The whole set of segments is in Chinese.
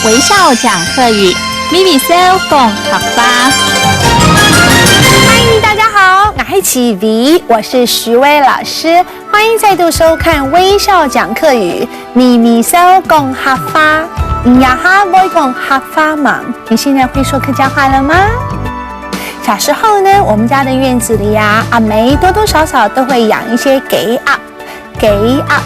微笑讲客语，咪咪笑讲客家。嗨，大家好，我是 V， 我是徐薇老师，欢迎再度收看微笑讲客语，咪咪笑讲客家。呀哈，我讲客家嘛，你现在会说客家话了吗？小时候呢，我们家的院子里呀，阿梅多多少少都会养一些鸡鸭，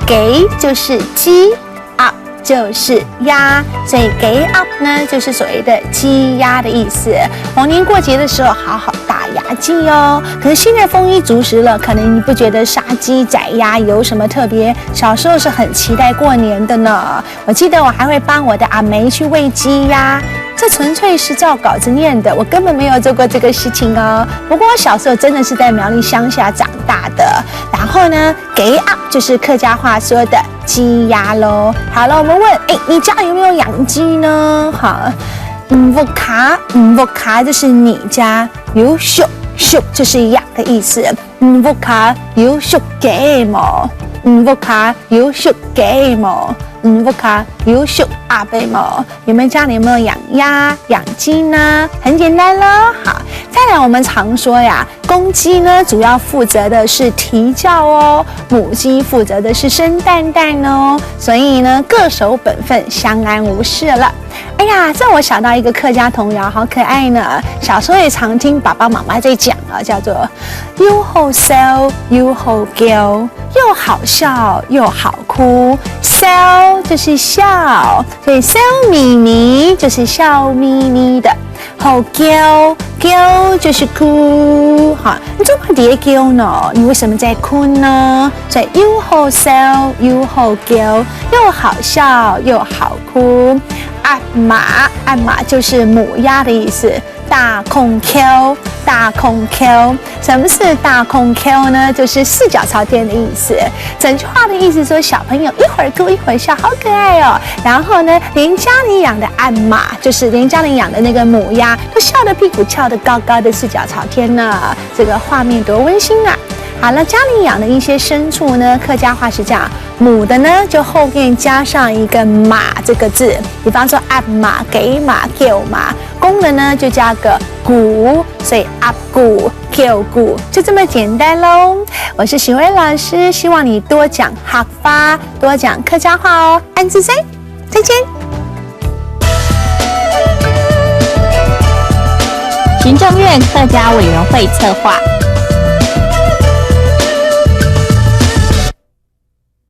鸡就是鸡，鸭就是鸭，所以鸡鸭呢就是所谓的鸡鸭的意思。逢年过节的时候，好好打牙祭哦。可是现在丰衣足食了，可能你不觉得杀鸡宰鸭有什么特别？小时候是很期待过年的呢。我记得我还会帮我的阿梅去喂鸡鸭。这纯粹是照稿子念的，我根本没有做过这个事情哦。不过我小时候真的是在苗栗乡下长大的。然后呢，鸡鸭就是客家话说的鸡鸭咯。好了，我们问，你家有没有养鸡呢？好，不卡就是你家，有属就是养的意思。不卡有属鸡毛，不卡有属鸡毛。不卡有属阿伯毛，你们家里有没有养鸭、养鸡呢？很简单咯。好，再来我们常说呀，公鸡呢主要负责的是啼叫哦，母鸡负责的是生蛋蛋哦，所以呢各守本分，相安无事了。哎呀，这我想到一个客家童谣，好可爱呢。小时候也常听爸爸妈妈在讲啊，叫做又好笑又好叫，又好笑又好哭。笑就是笑，所以笑眯眯就是笑眯眯的。好叫就是哭，好，你怎么别叫呢？你为什么在哭呢？所以又好笑又好叫，又好笑又好哭。阿妈就是母鸭的意思。大空 Q， 什么是大空 Q 呢？就是四脚朝天的意思。整句话的意思说，小朋友一会儿哭一会儿笑，好可爱哦。然后呢，连家里养的鞍马，就是连家里养的那个母鸭，都笑得屁股翘得高高的，四脚朝天呢。这个画面多温馨啊！好了，家里养的一些牲畜呢，客家话是这样，母的呢就后面加上一个马这个字，比方说阿马、给马、叫马；公的呢就加个骨，所以阿骨、叫骨，就这么简单喽。我是许薇老师，希望你多讲客家，多讲客家话哦。安之 C， 再见。行政院客家委员会策划。